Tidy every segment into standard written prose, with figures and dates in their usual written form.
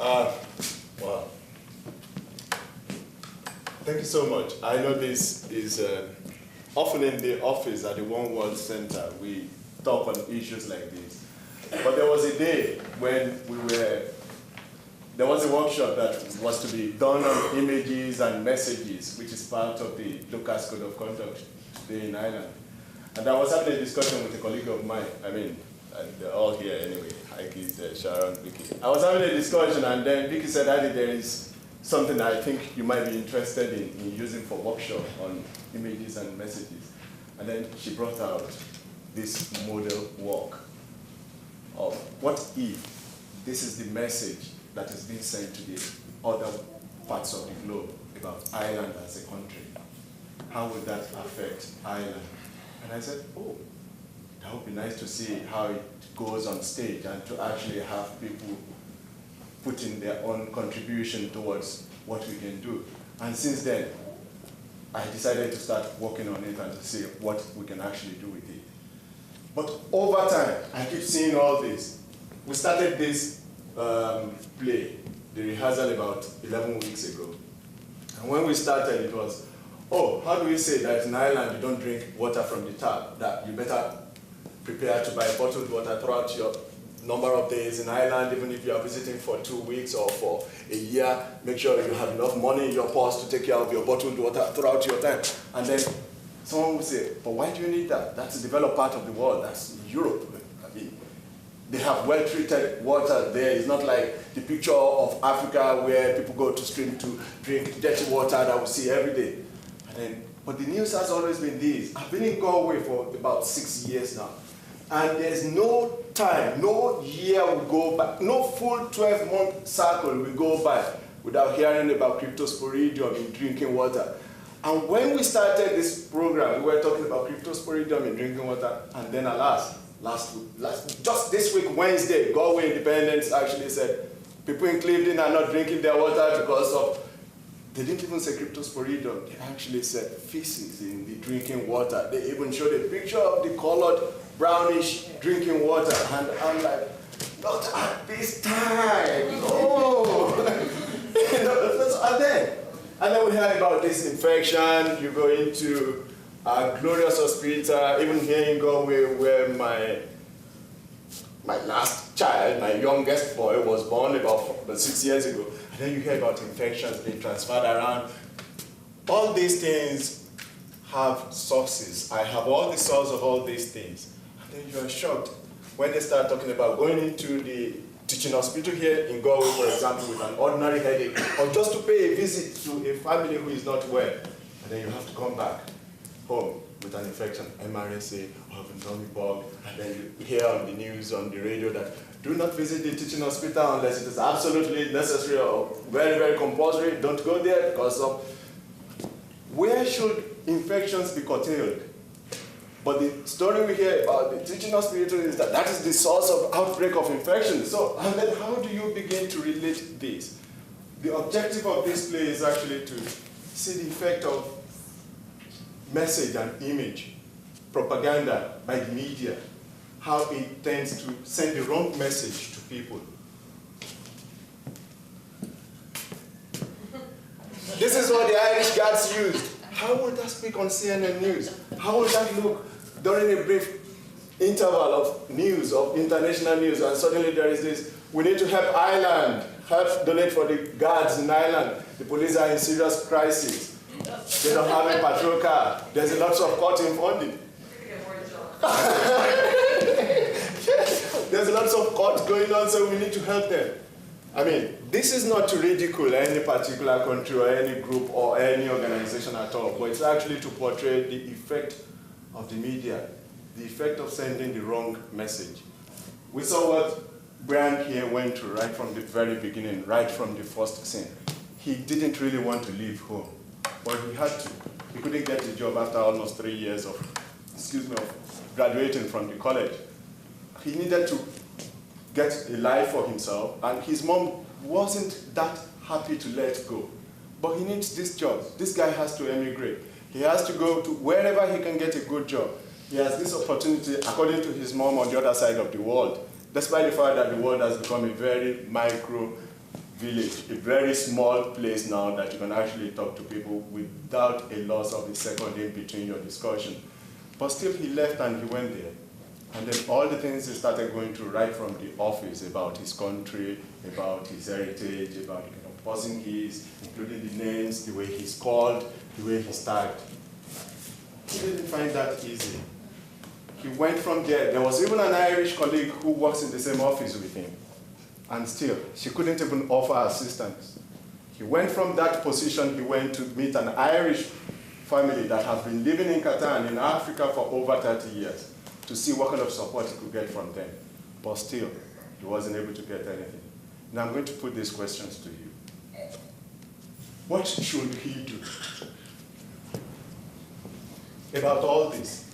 Wow. Thank you so much. I know this is often in the office at the One World Center, we talk on issues like this. But there was a day when there was a workshop that was to be done on images and messages, which is part of the Lucas Code of Conduct today in Ireland. And I was having a discussion with a colleague of mine. I mean, they're all here anyway. Hi, Keith, Sharon, Vicky. I was having a discussion, and then Vicky said, Adi, there is something I think you might be interested in using for workshop on images and messages. And then she brought out this model work of what if this is the message that is being sent to the other parts of the globe about Ireland as a country. How would that affect Ireland? And I said, oh, that would be nice to see how it goes on stage and to actually have people put in their own contribution towards what we can do. And since then, I decided to start working on it and to see what we can actually do with it. But over time, I keep seeing all this. We started this play, the rehearsal, about 11 weeks ago. And when we started, it was, oh, how do we say that in Ireland you don't drink water from the tap, that you better prepare to buy bottled water throughout your number of days in Ireland, even if you are visiting for 2 weeks or for a year, make sure you have enough money in your purse to take care of your bottled water throughout your time. And then someone will say, but why do you need that? That's a developed part of the world, that's Europe. I mean, they have well-treated water there. It's not like the picture of Africa where people go to stream to drink dirty water that we see every day. And then, but the news has always been this. I've been in Galway for about 6 years now. And there's no time, no year will go by, no full 12-month cycle will go by without hearing about cryptosporidium in drinking water. And when we started this program, we were talking about cryptosporidium in drinking water, and then alas, just this week, Wednesday, Galway Independence actually said, people in Cleveland are not drinking their water because of, they didn't even say cryptosporidium, they actually said feces in the drinking water. They even showed a picture of the colored brownish drinking water, and I'm like, not at this time, no. And then we heard about this infection. You go into a glorious hospital, even here in Galway, where my last child, my youngest boy, was born about 6 years ago. And then you hear about infections being transferred around. All these things have sources. I have all the source of all these things. And then you are shocked when they start talking about going into the teaching hospital here in Galway, for example, with an ordinary headache, or just to pay a visit to a family who is not well. And then you have to come back home with an infection, MRSA, or a tummy bug, and then you hear on the news, on the radio that do not visit the teaching hospital unless it is absolutely necessary or very, very compulsory. Don't go there because of... Where should infections be curtailed? But the story we hear about the teaching hospital is that that is the source of outbreak of infection. So, and then how do you begin to relate this? The objective of this play is actually to see the effect of message and image, propaganda by the media, how it tends to send the wrong message to people. This is what the Irish Guards used. How would that speak on CNN News? How would that look during a brief interval of news, of international news, and suddenly there is this, we need to help Ireland, help donate for the guards in Ireland. The police are in serious crisis. They don't have a patrol car. There's a lot of cutting funding. There's lots of cuts going on, so we need to help them. I mean, this is not to ridicule any particular country or any group or any organization at all, but it's actually to portray the effect of the media, the effect of sending the wrong message. We saw what Brian here went through right from the very beginning, right from the first scene. He didn't really want to leave home, but he had to. He couldn't get a job after almost 3 years of graduating from the college. He needed to get a life for himself, and his mom wasn't that happy to let go. But he needs this job. This guy has to emigrate. He has to go to wherever he can get a good job. He has this opportunity, according to his mom, on the other side of the world, despite the fact that the world has become a very micro village, a very small place now that you can actually talk to people without a loss of a second in between your discussion. But still he left and he went there. And then all the things he started going through right from the office about his country, about his heritage, about the kind of person he is, including the names, the way he's called, the way he's tagged. He didn't find that easy. He went from there. There was even an Irish colleague who works in the same office with him. And still, she couldn't even offer assistance. He went from that position, he went to meet an Irish family that has been living in Qatar and in Africa for over 30 years to see what kind of support he could get from them. But still, he wasn't able to get anything. Now I'm going to put these questions to you. What should he do about all this?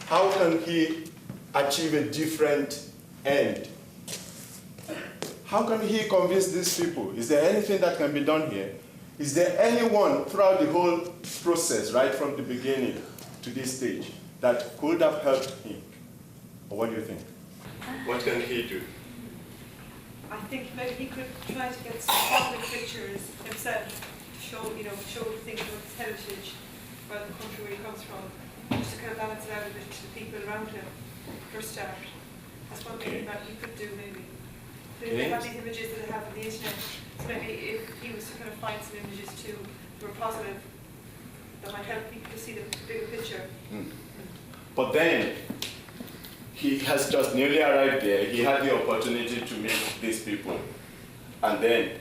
How can he achieve a different end? How can he convince these people? Is there anything that can be done here? Is there anyone throughout the whole process, right from the beginning to this stage, that could have helped him? Or what do you think? What can he do? I think maybe he could try to get some public pictures himself to show, show things about his heritage, about the country where he comes from, just to kind of balance it out a bit to the people around him, for a start. That's one thing that he could do, maybe. They have these images that they have on the internet, so maybe if he was to kind of find some images too that were positive, that might help people to see the bigger picture. But then, he has just newly arrived there. He had the opportunity to meet these people. And then,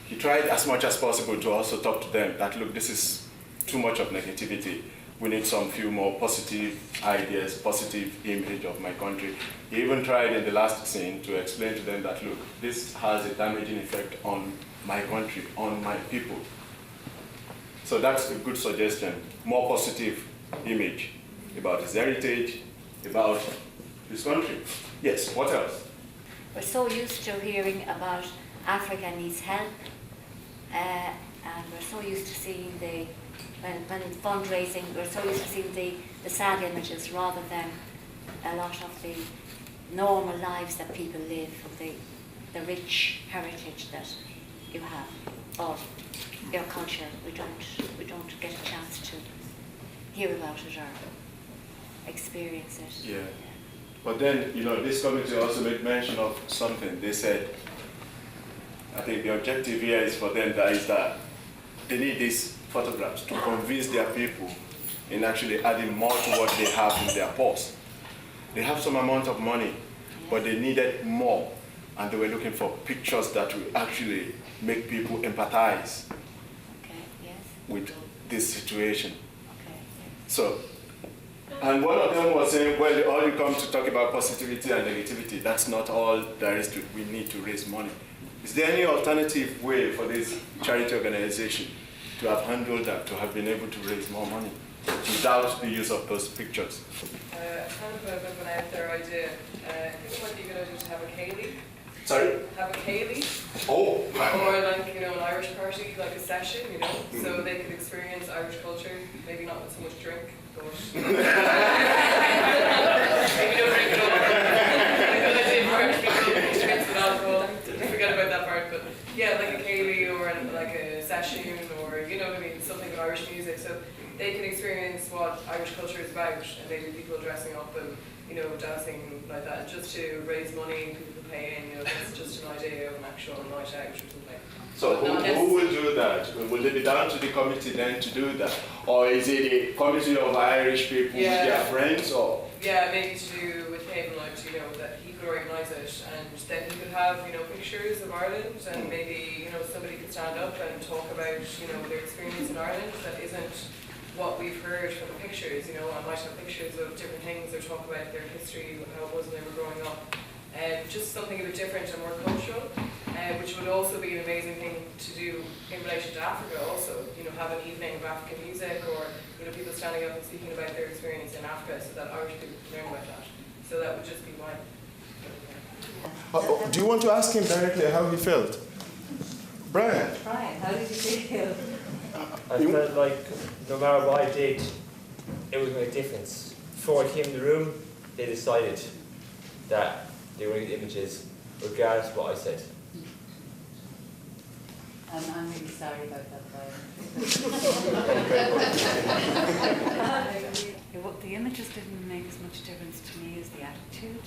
he tried as much as possible to also talk to them that, look, this is too much of negativity. We need some few more positive ideas, positive image of my country. He even tried in the last scene to explain to them that, look, this has a damaging effect on my country, on my people. So that's a good suggestion. More positive image about his heritage, about his country. Yes, what else? We're so used to hearing about Africa needs help, and we're so used to seeing when fundraising, we're so used to seeing the sad images rather than a lot of the normal lives that people live, the rich heritage that you have of your culture. We don't get a chance to hear about it or experience it. Yeah. But then, this committee also made mention of something. They said, I think the objective here is for them that they need these photographs to convince their people in actually adding more to what they have in their purse. They have some amount of money, but they needed more, and they were looking for pictures that will actually make people empathize with this situation. So, and one of them was saying, well, all you come to talk about positivity and negativity, that's not all there is to it. We need to raise money. Is there any alternative way for this charity organization to have handled that, to have been able to raise more money without the use of those pictures? Kind of a bit of an out there idea. I think it might be a good idea to have a Kaylee. Sorry? Have a Kaylee. Oh! Or like, an Irish party, like a session, so they could experience Irish culture, maybe not with so much drink, but maybe don't drink it all. Drinks with alcohol. Forget about that part, but yeah, like a Kaylee or like a session or, something with Irish music, so they can experience what Irish culture is about, and maybe people dressing up and, dancing like that, just to raise money, people pay in, that's just an idea of an actual night out or something. So who will do that? Will it be down to the committee then to do that? Or is it a committee of Irish people with their friends? Or? Yeah, maybe to do with him, like, that he could organise it, and then he could have, pictures of Ireland, and maybe, somebody could stand up and talk about, their experience in Ireland that isn't what we've heard from the pictures. I might have pictures of different things or talk about their history, how it was when they were growing up. Just something a bit different and more cultural, which would also be an amazing thing to do in relation to Africa also, have an evening of African music, or, people standing up and speaking about their experience in Africa so that Irish people can learn about that. So that would just be my... Do you want to ask him directly how he felt? Brian, how did you feel? I felt like no matter what I did, it would make a difference. Before I came in the room, they decided that they were the images, regardless of what I said. I'm really sorry about that, Brian. The images didn't make as much difference to me as the attitude.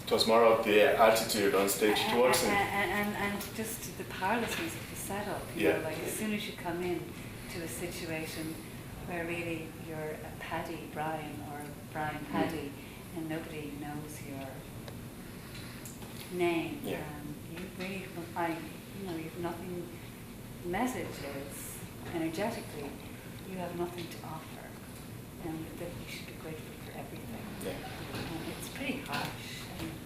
It was more of the attitude on stage towards him. And just the powerlessness of the setup. You know, like as soon as you come in to a situation where really you're a Paddy Brian or Brian Paddy and nobody knows your name, you really, you have nothing. The message is energetically, you have nothing to offer, and that you should be grateful for everything. And it's pretty harsh.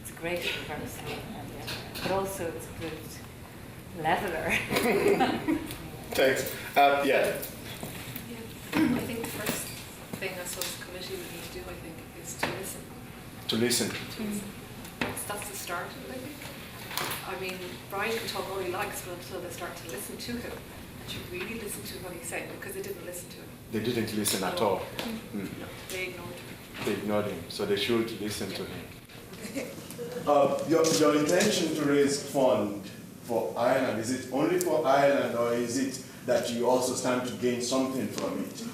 It's a great reversal, but also it's a good leveler. Thanks. I think the first thing I suppose the committee would need to do, I think, is to listen. To listen. That's the start of it, I think. I mean, Brian can talk all he likes, but until they start to listen to him, and to really listen to what he's saying, because they didn't listen to him. They didn't listen at all. They ignored him. They ignored him, so they should listen to him. Your intention to raise fund for Ireland, is it only for Ireland, or is it that you also stand to gain something from it?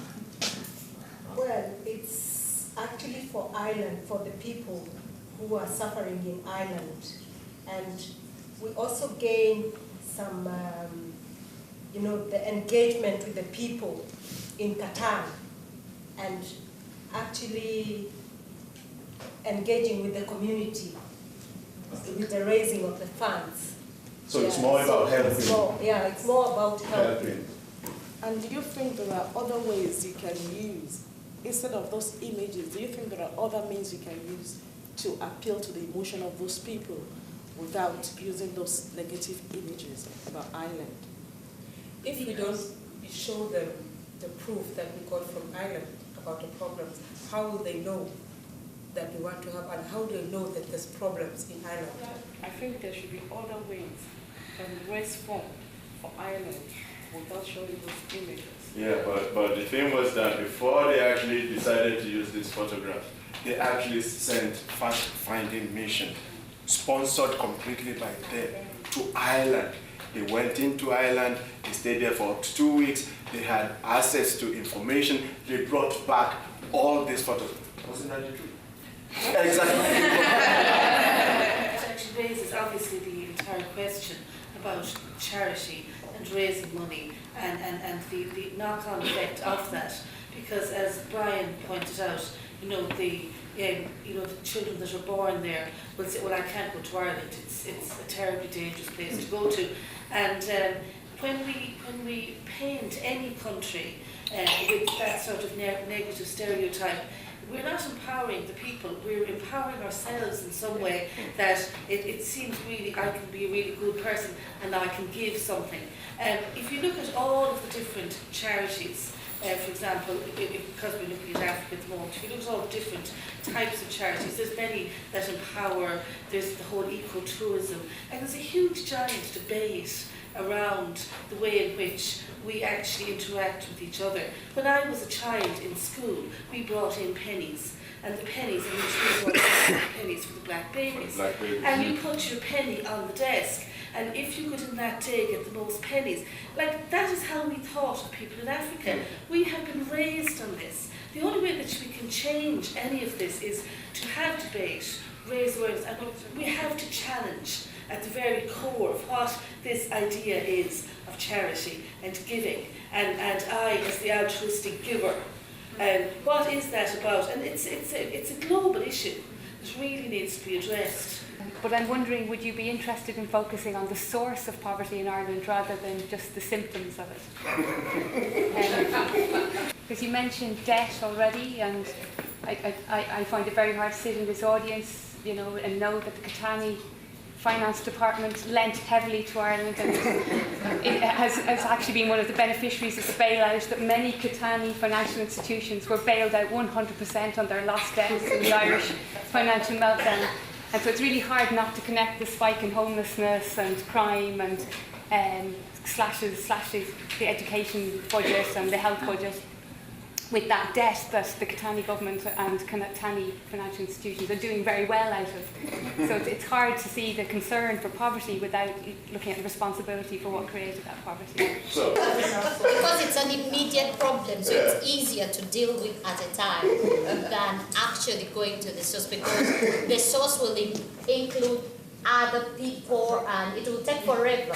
Well, it's actually for Ireland, for the people who are suffering in Ireland. And we also gain some, the engagement with the people in Qatar, and actually engaging with the community with the raising of the funds. So it's more about helping. It's more about helping. And do you think there are other ways you can use, instead of those images, do you think there are other means you can use to appeal to the emotion of those people without using those negative images about Ireland? If we don't show them the proof that we got from Ireland about the problems, how will they know that we want to help, and how do they know that there's problems in Ireland? I think there should be other ways than raise funds for Ireland without showing those images. Yeah, but the thing was that before they actually decided to use this photograph, they actually sent fact-finding mission, sponsored completely by them, to Ireland. They went into Ireland, they stayed there for up to 2 weeks, they had access to information, they brought back all these photos. Wasn't that the truth? Exactly. It actually raises obviously the entire question about charity and raising money and the knock-on effect of that, because as Brian pointed out, the children that are born there will say, well, I can't go to Ireland, it's a terribly dangerous place to go to. And when we paint any country with that sort of negative stereotype, we're not empowering the people, we're empowering ourselves in some way, that it seems really, I can be a really good person and I can give something. If you look at all of the different charities, for example, because we're looking at Africa at the moment, if you look at all the different types of charities, there's many that empower, there's the whole eco-tourism, and there's a huge giant debate around the way in which we actually interact with each other. When I was a child in school, we brought in pennies, and the pennies, and we brought in pennies for the black babies. And you put your penny on the desk, and if you could in that day get the most pennies, like that is how we thought of people in Africa. We have been raised on this. The only way that we can change any of this is to have debate, raise awareness, and we have to challenge at the very core of what this idea is of charity and giving, and I as the altruistic giver. What is that about? And it's a global issue that really needs to be addressed. But I'm wondering, would you be interested in focusing on the source of poverty in Ireland rather than just the symptoms of it? Because you mentioned debt already, and I find it very hard to sit in this audience, and know that the Catani Finance Department lent heavily to Ireland, and it has actually been one of the beneficiaries of the bailout, that many Catani financial institutions were bailed out 100% on their lost debts in the Irish financial meltdown. And so it's really hard not to connect the spike in homelessness and crime and slashes the education budget and the health budget with that debt that the Catani government and Catani financial institutions are doing very well out of. So it's hard to see the concern for poverty without looking at the responsibility for what created that poverty. So, because it's an immediate problem, so it's easier to deal with at a time than actually going to the source, because the source will include other people and it will take forever.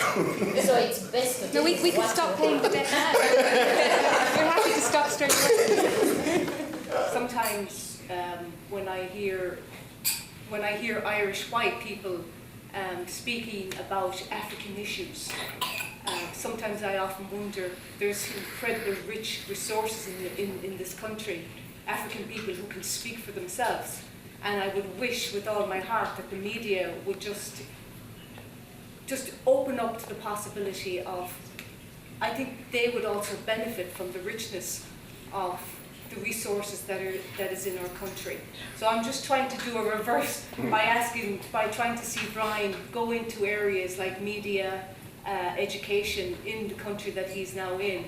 So it's best to No, we can stop paying the debt now. We're happy to stop straight away. Sometimes when I hear Irish white people speaking about African issues, sometimes I often wonder, there's incredibly rich resources in this country, African people who can speak for themselves. And I would wish with all my heart that the media would just open up to the possibility of, I think they would also benefit from the richness of the resources that is in our country. So I'm just trying to do a reverse by trying to see Brian go into areas like media, education in the country that he's now in.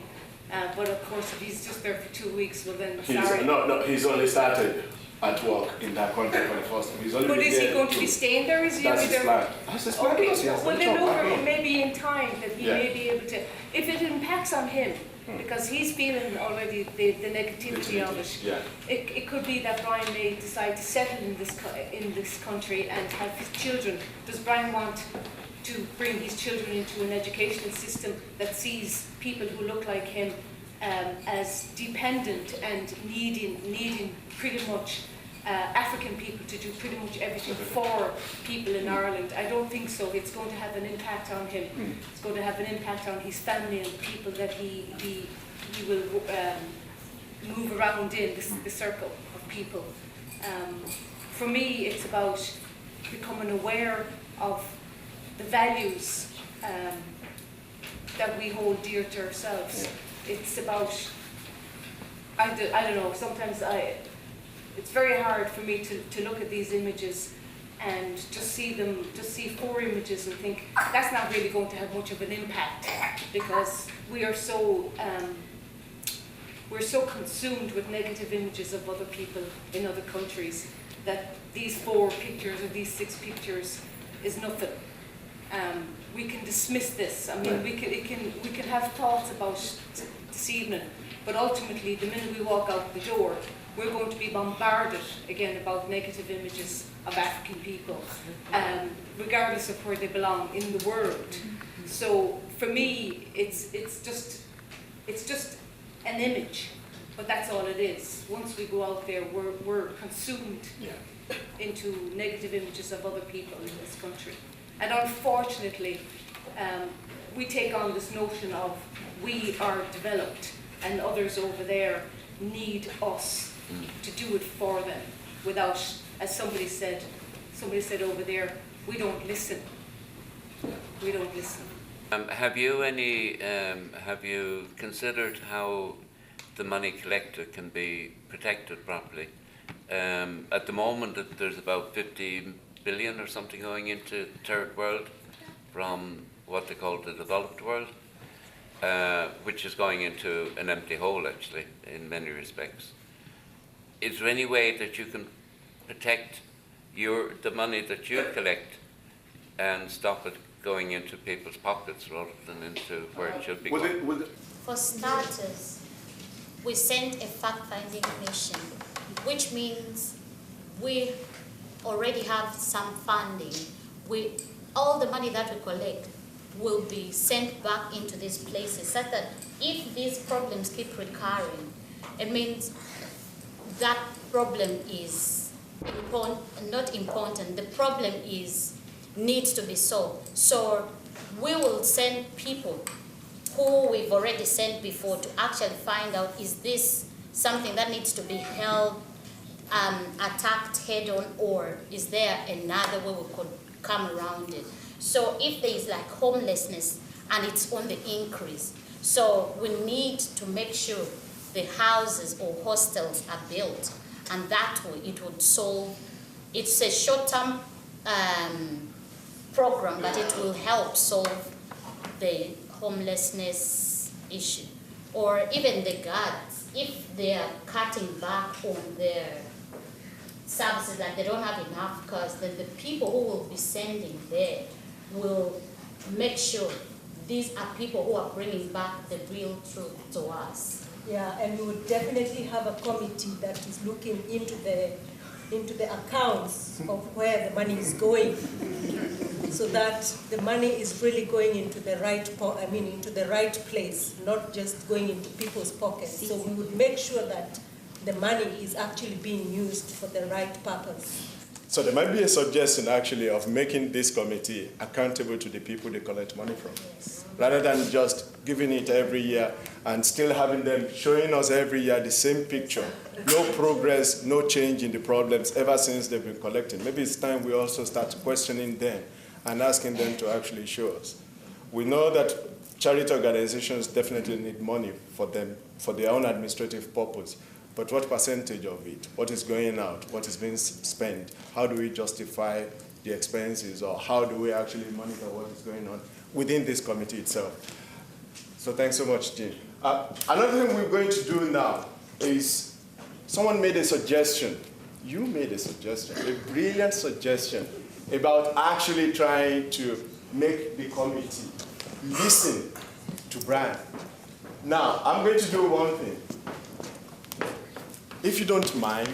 But of course, if he's just there for 2 weeks, well then, sorry. He's only started at work in that country for the first time. He's only But is he going to be staying there? Is he That's his plan. That's his plan. Okay. Yes, Well, then over maybe in time that he Yeah. may be able to, if it impacts on him, because he's feeling already the negativity of it. Yeah. It could be that Brian may decide to settle in this country and have his children. Does Brian want to bring his children into an educational system that sees people who look like him as dependent and needing pretty much African people to do pretty much everything for people in Ireland? I don't think so. It's going to have an impact on him. It's going to have an impact on his family and people that he will move around in the circle of people. For me, it's about becoming aware of the values that we hold dear to ourselves. It's about, I don't know, sometimes it's very hard for me to look at these images and just see 4 images and think that's not really going to have much of an impact, because we are so we're so consumed with negative images of other people in other countries that these 4 pictures or these 6 pictures is nothing. We can dismiss this. I mean, we can have thoughts about this evening, but ultimately, the minute we walk out the door, we're going to be bombarded again about negative images of African people, regardless of where they belong in the world. So for me, it's just an image, but that's all it is. Once we go out there, we're consumed into negative images of other people in this country. And unfortunately, we take on this notion of we are developed and others over there need us to do it for them without, as somebody said over there, we don't listen. We don't listen. Have you considered how the money collected can be protected properly? At the moment, there's about 50 billion or something going into the third world from what they call the developed world, which is going into an empty hole actually in many respects. Is there any way that you can protect the money that you collect and stop it going into people's pockets rather than into where it should be going? For starters, we sent a fact-finding mission, which means we already have some funding. All the money that we collect will be sent back into these places, such that if these problems keep recurring, it means that problem is not important. The problem needs to be solved. So we will send people who we've already sent before to actually find out, is this something that needs to be held, attacked head on, or is there another way we could come around it? So if there is like homelessness and it's on the increase, so we need to make sure the houses or hostels are built, and that way it would solve. It's a short-term program, but it will help solve the homelessness issue. Or even the guards, if they are cutting back on their services, like they don't have enough, because then the people who will be sending there will make sure these are people who are bringing back the real truth to us. Yeah, and we would definitely have a committee that is looking into the accounts of where the money is going, so that the money is really going into the into the right place, not just going into people's pockets. So we would make sure that the money is actually being used for the right purpose. So there might be a suggestion actually of making this committee accountable to the people they collect money from. Yes. Rather than just giving it every year and still having them showing us every year the same picture. No progress, no change in the problems ever since they've been collecting. Maybe it's time we also start questioning them and asking them to actually show us. We know that charity organizations definitely need money for their own administrative purpose. But what percentage of it? What is going out? What is being spent? How do we justify the expenses, or how do we actually monitor what is going on within this committee itself? So thanks so much, Jean. Another thing we're going to do now is, someone made a suggestion. You made a suggestion, a brilliant suggestion about actually trying to make the committee listen to Brian. Now, I'm going to do one thing. If you don't mind,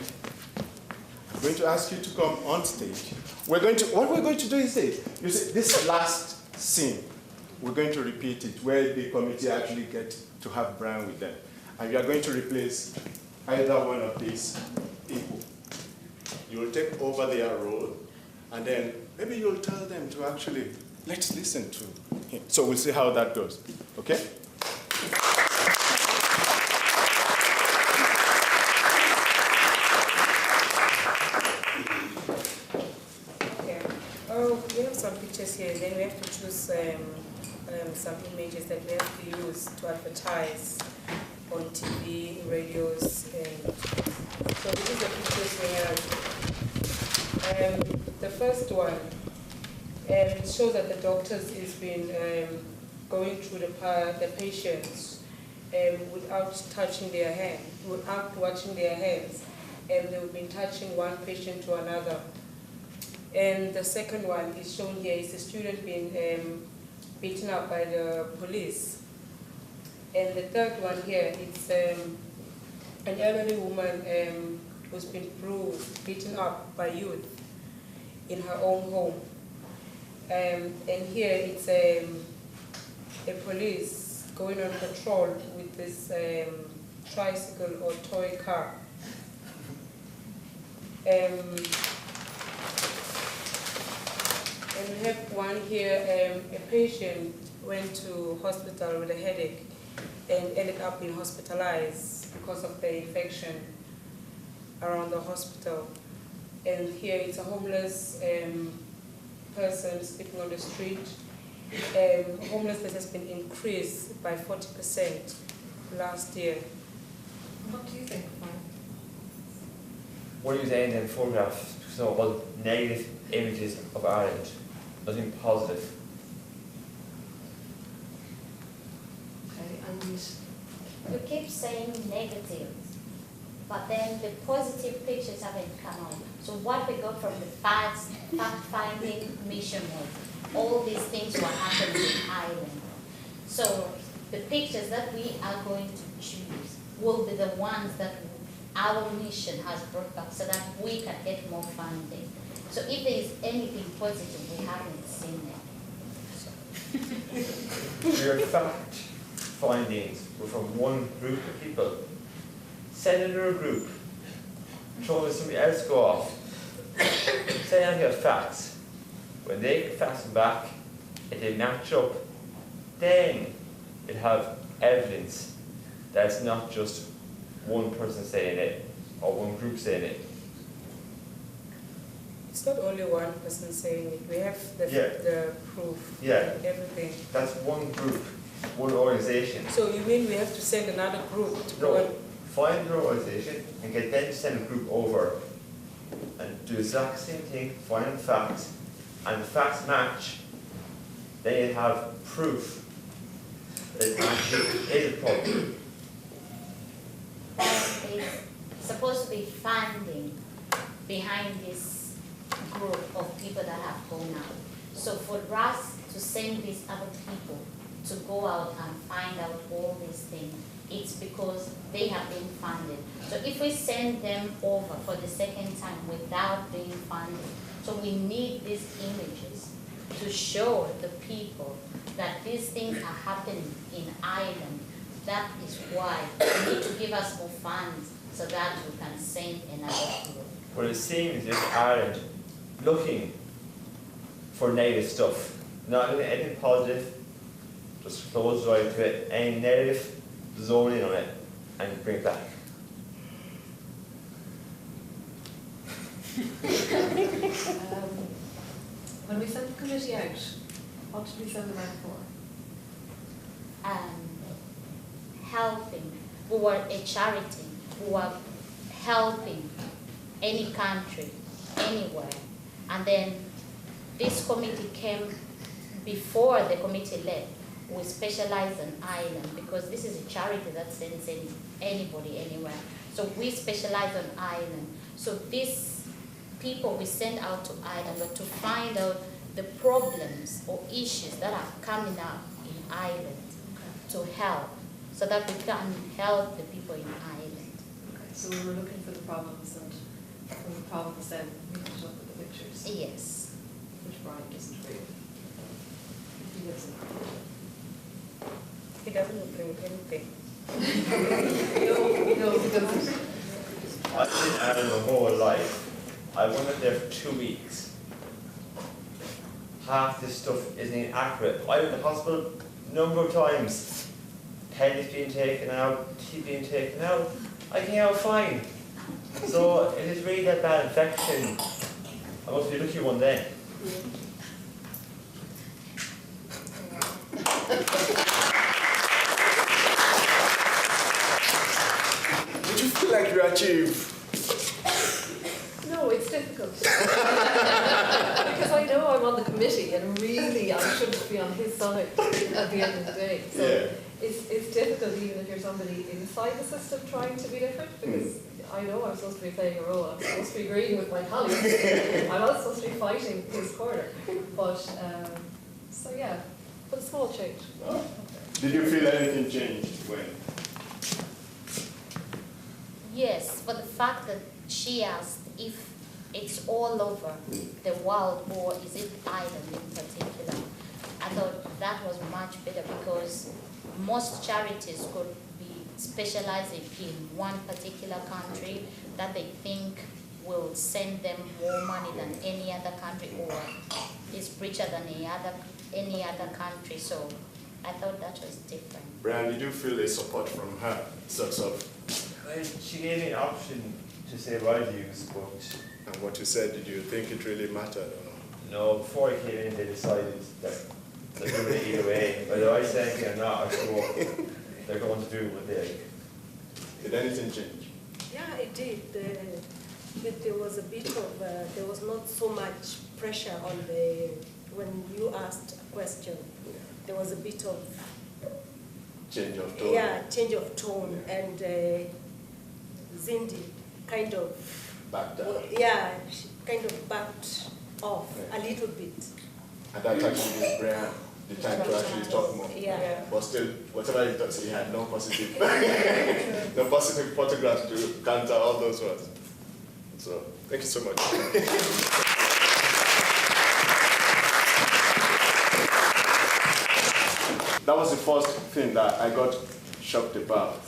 I'm going to ask you to come on stage. What we're going to do is this. You see, this last scene, we're going to repeat it, where the committee actually get to have Brian with them. And you are going to replace either one of these people. You will take over their role, and then maybe you'll tell them to actually, let's listen to him. So we'll see how that goes, okay? We have some pictures here, then we have to choose some images that we have to use to advertise on TV, radios. So these are the pictures we have. The first one shows that the doctors has been going through the patients without touching their hand, without watching their hands, and they've been touching one patient to another. And the second one is shown here is a student being beaten up by the police. And the third one here is an elderly woman who's been beaten up by youth in her own home. And here it's a police going on patrol with this tricycle or toy car. And we have one here, a patient went to hospital with a headache and ended up being hospitalized because of the infection around the hospital. And here it's a homeless person sleeping on the street. Homelessness has been increased by 40% last year. What do you think, Mike? What are you saying in photographs? So all negative images of Ireland, nothing positive. Okay, and you keep saying negative, but then the positive pictures haven't come on. So what we got from the fact-finding mission was all these things were happening in Ireland. So the pictures that we are going to choose will be the ones that our mission has brought back so that we can get more funding. So if there is anything positive, we haven't seen it. Your fact findings were from one group of people. Send another group. Throw somebody else go off. Say anything about facts. When they get facts back, if they match up, then you'll have evidence that it's not just one person saying it or one group saying it. It's not only one person saying it. We have the proof. Yeah. Everything. That's one group, one organization. So you mean we have to send another group to No. Find your organization and get them to send a group over and do the exact same thing, find facts, and the facts match, then you have proof that it actually is a problem. is supposed to be funding behind this group of people that have gone out. So for us to send these other people to go out and find out all these things, it's because they have been funded. So if we send them over for the second time without being funded, so we need these images to show the people that these things are happening in Ireland. That is why you need to give us more funds so that we can send another group. Well, it seems if Ireland looking for negative stuff, not anything positive, just close right to it, any negative, zone in on it and bring it back. When we send the committee out, what should we send them out for? Helping. We were a charity. We were helping any country, anywhere. And then this committee came before the committee left. We specialize in Ireland because this is a charity that sends anybody anywhere. So we specialize on Ireland. So these people we send out to Ireland were to find out the problems or issues that are coming up in Ireland to help, so that we can help the people in Ireland. Okay, so we were looking for the problems, and from the problems then we put up with the pictures. Yes. Which Brian doesn't agree with. He lives in Ireland. He doesn't agree with anything. No, he doesn't. I've been in Ireland my whole life. I went there for 2 weeks. Half this stuff isn't even accurate. I went to the hospital a number of times. Pennies being taken out, teeth being taken out. I came out fine. So it is really that bad infection. I must be lucky one day. Did you feel like you achieved? No, it's difficult. Because I know I'm on the committee and really I shouldn't be on his side at the end of the day. So it's difficult even if you're somebody inside the system trying to be different, because I know I'm supposed to be playing a role. I'm supposed to be agreeing with my colleagues. I'm not supposed to be fighting his corner. But, so yeah, but a small change. Oh. Did you feel anything changed when? Yes, but the fact that she asked if it's all over the world or is it Ireland in particular, I thought that was much better, because most charities could be specializing in one particular country that they think will send them more money than any other country or is richer than any other country. So I thought that was different. Brian, did you feel a support from her? Sort of. Well, she gave me an option to say what I'd use, but... And what you said, did you think it really mattered or not? No, before I came in, they decided that they're doing it either way. Whether I say anything or not, I'm sure they're going to do what they like. Did anything change? Yeah, it did. But there was a bit of, there was not so much pressure on when you asked a question, there was a bit of... Change of tone? Yeah, change of tone. And Zindi kind of... Backed down? Yeah, she kind of backed off a little bit. And that actually gave Brian the time to actually talk more. Yeah. But still, whatever he thought, he had no positive, no positive photographs to counter all those words. So, thank you so much. That was the first thing that I got shocked about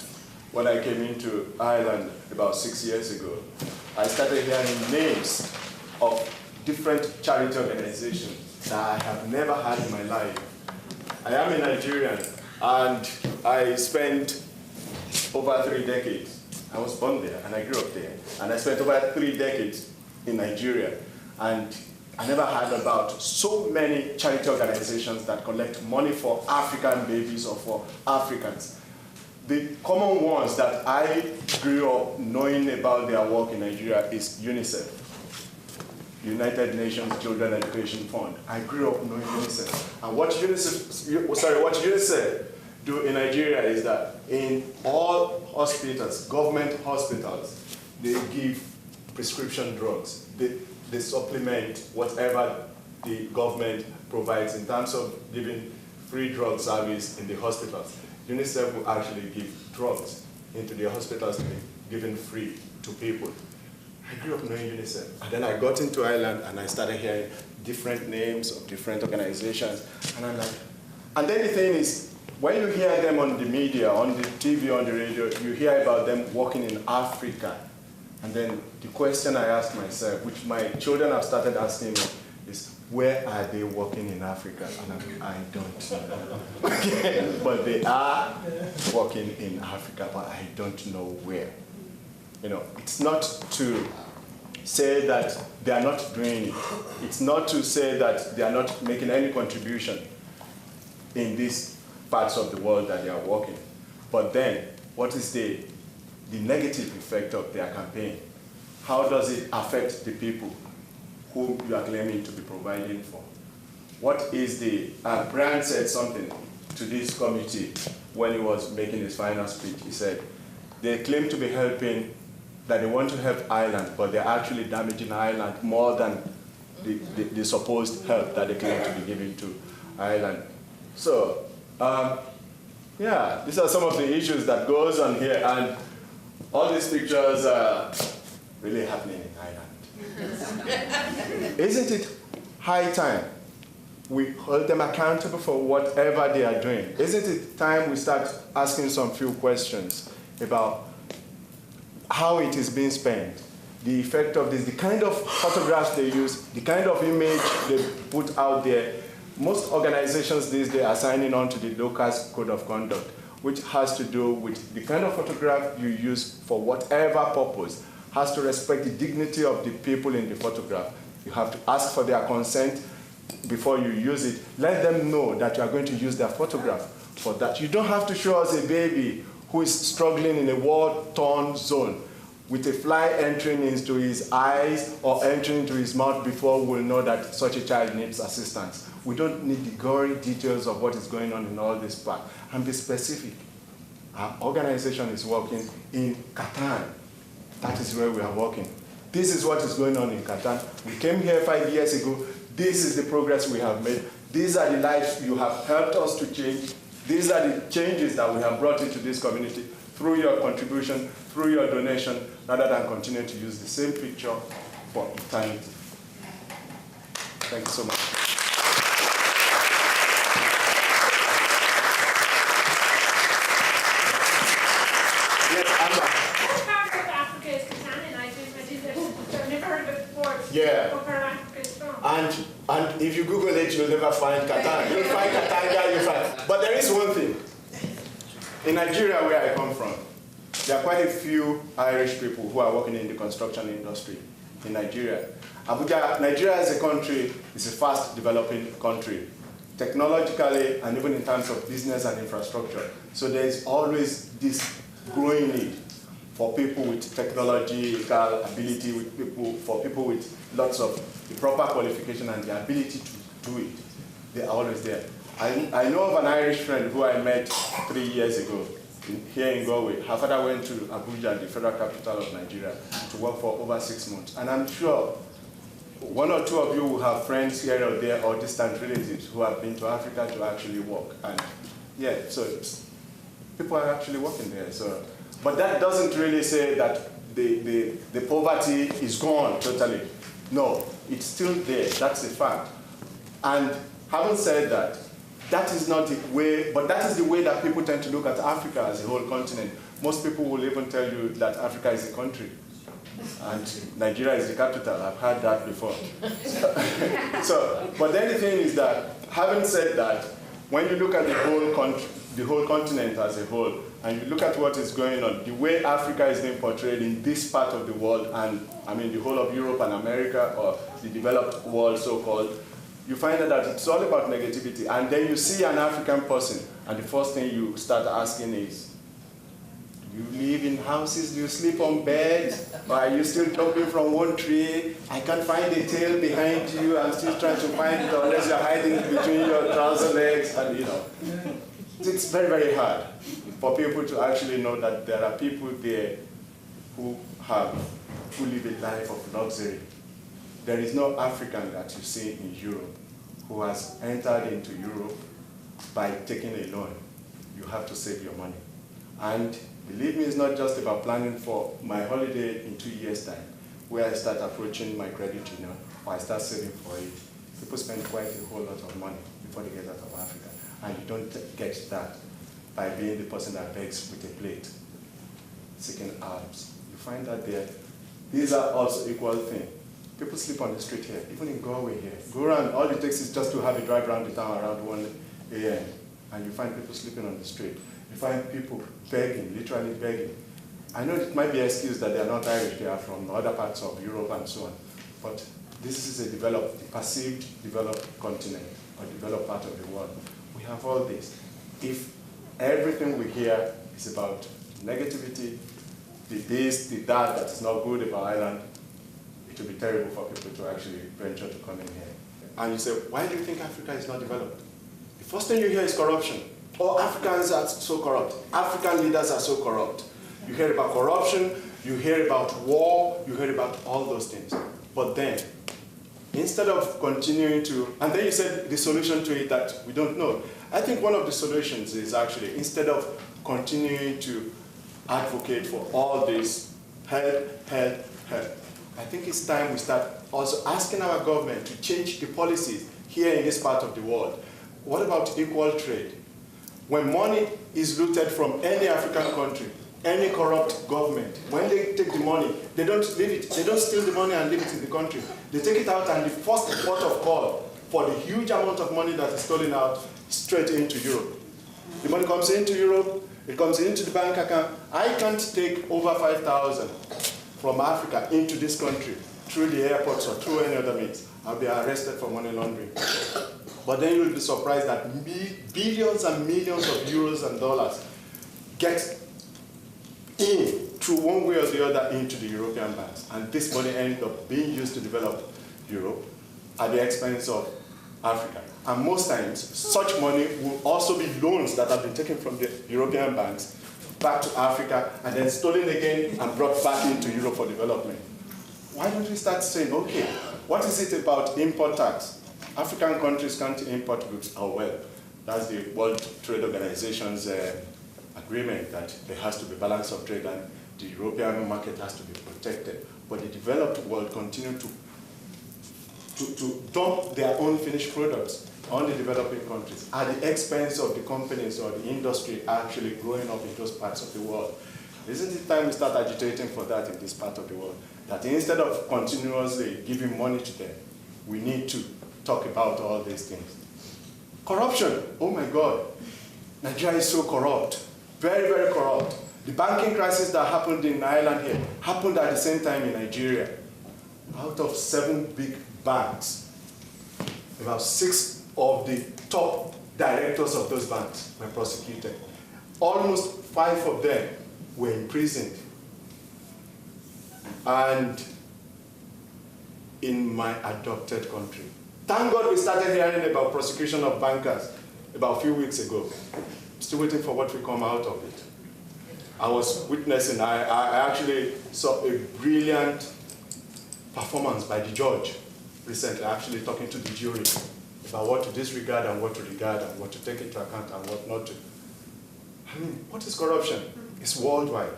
when I came into Ireland about 6 years ago. I started hearing names of different charity organizations that I have never had in my life. I am a Nigerian, and I spent over 3 decades. I was born there, and I grew up there. And I spent over 3 decades in Nigeria. And I never heard about so many charity organizations that collect money for African babies or for Africans. The common ones that I grew up knowing about their work in Nigeria is UNICEF, United Nations Children Education Fund. I grew up knowing UNICEF. And what UNICEF do in Nigeria is that in all hospitals, government hospitals, they give prescription drugs. They supplement whatever the government provides in terms of giving free drug service in the hospitals. UNICEF will actually give drugs into the hospitals to be given free to people. I grew up knowing UNICEF, and then I got into Ireland and I started hearing different names of different organizations, and I'm like, and then the thing is, when you hear them on the media, on the TV, on the radio, you hear about them working in Africa. And then the question I ask myself, which my children have started asking me, is where are they working in Africa? And I don't know. Okay. But they are working in Africa, but I don't know where. You know, it's not to say that they are not doing it. It's not to say that they are not making any contribution in these parts of the world that they are working. But then, what is the negative effect of their campaign? How does it affect the people whom you are claiming to be providing for? What is the, Brian said something to this committee when he was making his final speech. He said, they claim to be helping, that they want to help Ireland, but they're actually damaging Ireland more than the supposed help that they claim to be giving to Ireland. So, yeah, these are some of the issues that goes on here, and all these pictures are really happening in Ireland. Isn't it high time we hold them accountable for whatever they are doing? Isn't it time we start asking some few questions about how it is being spent, the effect of this, the kind of photographs they use, the kind of image they put out there? Most organizations these days are signing on to the Locust Code of Conduct, which has to do with the kind of photograph you use for whatever purpose, has to respect the dignity of the people in the photograph. You have to ask for their consent before you use it. Let them know that you are going to use their photograph for that. You don't have to show us a baby who is struggling in a war-torn zone with a fly entering into his eyes or entering into his mouth before we'll know that such a child needs assistance. We don't need the gory details of what is going on in all this part. And be specific. Our organization is working in Qatar. That is where we are working. This is what is going on in Qatar. We came here 5 years ago. This is the progress we have made. These are the lives you have helped us to change. These are the changes that we have brought into this community through your contribution, through your donation, rather than continue to use the same picture for eternity. Thank you so much. Yeah. And if you Google it, you'll never find Qatar. You'll find Qatar, you'll find. But there is one thing. In Nigeria, where I come from, there are quite a few Irish people who are working in the construction industry in Nigeria. Abuja, Nigeria as a country is a fast developing country, technologically and even in terms of business and infrastructure. So there is always this growing need for people with technological ability, for people with lots of the proper qualification and the ability to do it. They are always there. I know of an Irish friend who I met 3 years ago here in Galway. Her father went to Abuja, the federal capital of Nigeria, to work for over 6 months. And I'm sure one or two of you will have friends here or there or distant relatives who have been to Africa to actually work. And yeah, so people are actually working there. So, but that doesn't really say that the poverty is gone totally. No, it's still there. That's a fact. And having said that, that is not the way, but that is the way that people tend to look at Africa as a whole continent. Most people will even tell you that Africa is a country and Nigeria is the capital. I've heard that before. So, but then the thing is that, having said that, when you look at the whole continent as a whole, and you look at what is going on, the way Africa is being portrayed in this part of the world, and I mean the whole of Europe and America, or the developed world so-called, you find that it's all about negativity. And then you see an African person, and the first thing you start asking is, do you live in houses? Do you sleep on beds? Or are you still jumping from one tree? I can't find a tail behind you. I'm still trying to find it, unless you're hiding between your trouser legs. And you know, it's very, very hard. for people to actually know that there are people there who live a life of luxury. There is no African that you see in Europe who has entered into Europe by taking a loan. You have to save your money. And believe me, it's not just about planning for my holiday in 2 years' time, where I start approaching my credit union, or I start saving for it. People spend quite a whole lot of money before they get out of Africa. And you don't get that by being the person that begs with a plate, seeking alms. You find that these are also equal things. People sleep on the street here, even in Galway here. Go around, all it takes is just to have a drive around the town around 1 a.m. and you find people sleeping on the street. You find people begging, literally begging. I know it might be an excuse that they are not Irish, they are from other parts of Europe and so on, but this is a perceived developed continent, or developed part of the world. We have all this. If everything we hear is about negativity, the this, the that is not good about Ireland, it will be terrible for people to actually venture to come in here. And you say, why do you think Africa is not developed? The first thing you hear is corruption. Oh, Africans are so corrupt. African leaders are so corrupt. You hear about corruption, you hear about war, you hear about all those things. But then, instead of continuing to, and then you said the solution to it that we don't know. I think one of the solutions is actually, instead of continuing to advocate for all this help, I think it's time we start also asking our government to change the policies here in this part of the world. What about equal trade? When money is looted from any African country, any corrupt government, when they take the money, they don't leave it, they don't steal the money and leave it in the country. They take it out, and the first port of call for the huge amount of money that is stolen out straight into Europe. The money comes into Europe, it comes into the bank account. I can't take over 5,000 from Africa into this country through the airports or through any other means. I'll be arrested for money laundering. But then you'll be surprised that billions and millions of euros and dollars get in through one way or the other into the European banks. And this money ends up being used to develop Europe at the expense of Africa. And most times, such money will also be loans that have been taken from the European banks back to Africa and then stolen again and brought back into Europe for development. Why don't we start saying, okay, what is it about import tax? African countries can't import goods. Oh, well, that's the World Trade Organization's agreement that there has to be balance of trade and the European market has to be protected. But the developed world continue to dump their own finished products on the developing countries at the expense of the companies or the industry actually growing up in those parts of the world. Isn't it time we start agitating for that in this part of the world? That instead of continuously giving money to them, we need to talk about all these things. Corruption, oh my God. Nigeria is so corrupt, very, very corrupt. The banking crisis that happened in Ireland here happened at the same time in Nigeria. Out of 7 big banks, about 6 of the top directors of those banks were prosecuted. Almost 5 of them were imprisoned. And in my adopted country. Thank God we started hearing about prosecution of bankers about a few weeks ago. Still waiting for what will come out of it. I was witnessing, I actually saw a brilliant performance by the judge recently, actually talking to the jury about what to disregard and what to regard and what to take into account and what not to. I mean, what is corruption? It's worldwide.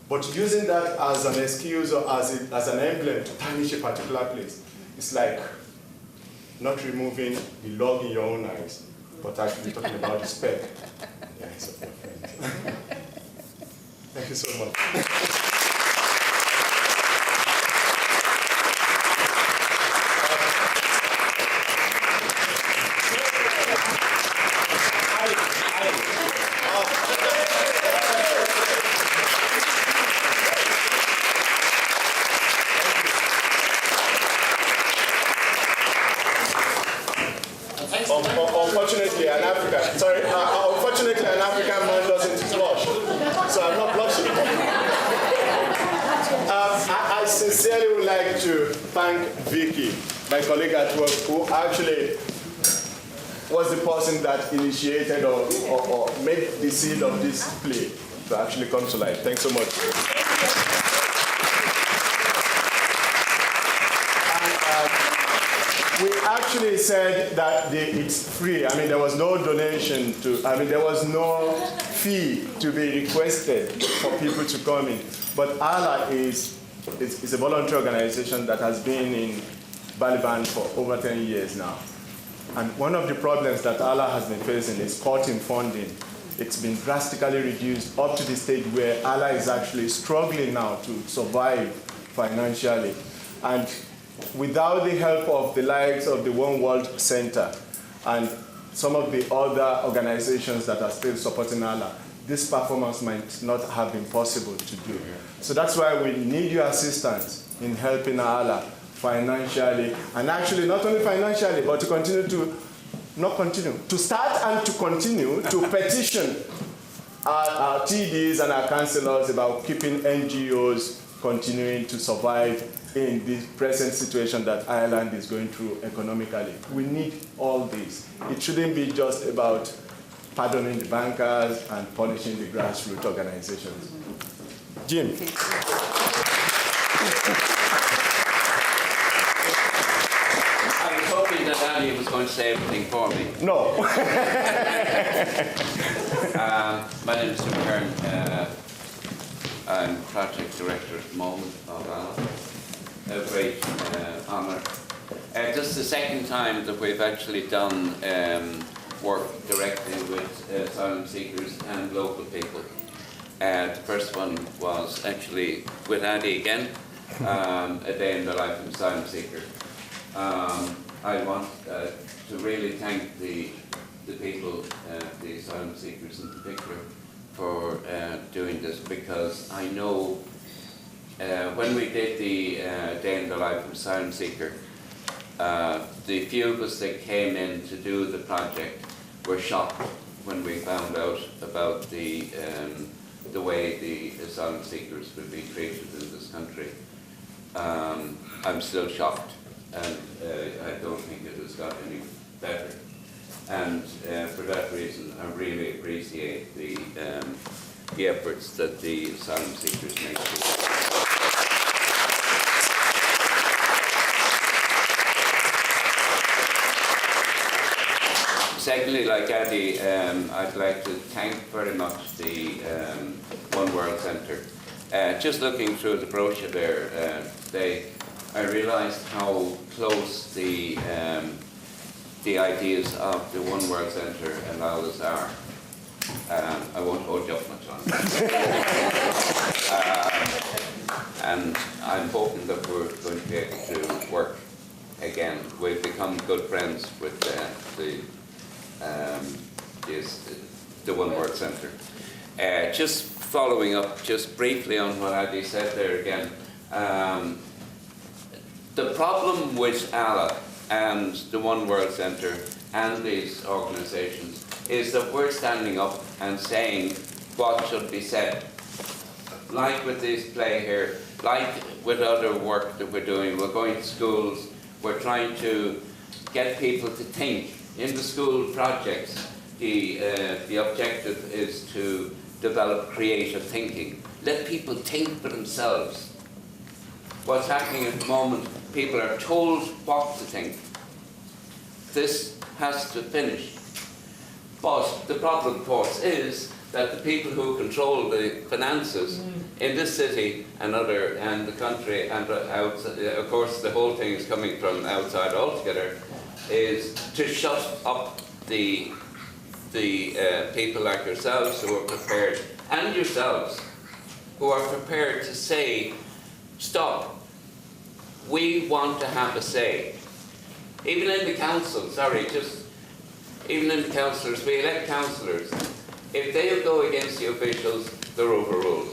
But using that as an excuse or as an emblem to tarnish a particular place, it's like not removing the log in your own eyes, but actually talking about the speck in the eyes of your friends. Thank you so much. Unfortunately, an African man doesn't blush, so I'm not blushing. I sincerely would like to thank Vicky, my colleague at work, who actually was the person that initiated or made the seed of this play to actually come to life. Thanks so much. We actually said that it's free. I mean, there was no donation there was no fee to be requested for people to come in. But ALA is a voluntary organization that has been in Baliban for over 10 years now. And one of the problems that ALA has been facing is cutting funding. It's been drastically reduced up to the stage where ALA is actually struggling now to survive financially. And without the help of the likes of the One World Center and some of the other organizations that are still supporting ALA, this performance might not have been possible to do. So that's why we need your assistance in helping ALA financially, and actually not only financially, but to start and to continue to petition our TDs and our councillors about keeping NGOs continuing to survive in the present situation that Ireland is going through economically. We need all this. It shouldn't be just about pardoning the bankers and punishing the grassroots organizations. Jim. I was hoping that Annie was going to say everything for me. No. My name is Jim Kern. I'm project director at the moment of ALA. A great honour. This is the second time that we've actually done work directly with asylum seekers and local people. The first one was actually with Andy again, A Day in the Life of an Asylum Seeker. I want to really thank the people, the asylum seekers in particular, for doing this, because I know when we did the Day in the Life of an Asylum Seeker, the few of us that came in to do the project were shocked when we found out about the way the asylum seekers would be treated in this country. I'm still shocked, and I don't think it has got any better. And for that reason, I really appreciate the efforts that the asylum seekers make. Secondly, like Andy, I'd like to thank very much the One World Centre. Just looking through the brochure there, I realised how close the ideas of the One World Centre and ours are. I won't hold you up much longer. And I'm hoping that we're going to be able to work again. We've become good friends with the One World Centre. Just following up just briefly on what Adi said there again, the problem with ALA and the One World Centre and these organisations is that we're standing up and saying what should be said. Like with this play here, like with other work that we're doing, we're going to schools, we're trying to get people to think. In the school projects, the objective is to develop creative thinking. Let people think for themselves. What's happening at the moment, people are told what to think. This has to finish. But the problem, of course, is that the people who control the finances in this city and the country and outside, of course, the whole thing is coming from outside altogether, is to shut up the people like yourselves who are prepared, and yourselves, who are prepared to say, stop, we want to have a say. Even in the council, even in the councillors, we elect councillors. If they go against the officials, they're overruled.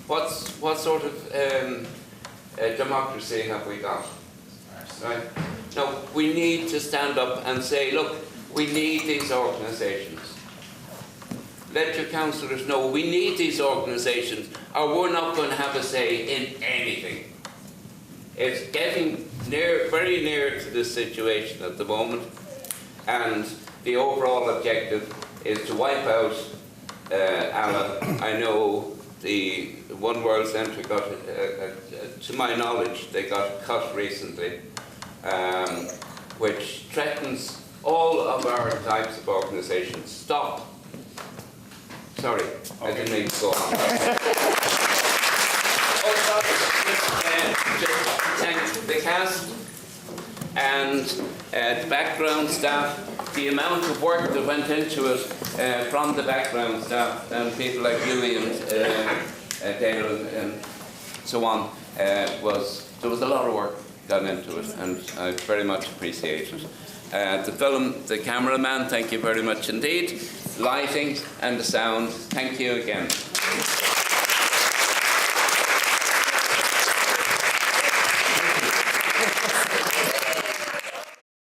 What sort of democracy have we got? Right? Now, we need to stand up and say, look, we need these organisations. Let your councillors know we need these organisations, or we're not going to have a say in anything. It's getting very near to this situation at the moment, and the overall objective is to wipe out Allah. I know the One World Centre got, to my knowledge, they got cut recently, which threatens all of our types of organisations. Stop. Sorry, I didn't mean to go on. Just thank the cast and the background staff, the amount of work that went into it from the background staff and people like Louis and Dale and so on, there was a lot of work gone into it, and I very much appreciate it. The cameraman, thank you very much indeed. Lighting and the sound, thank you again.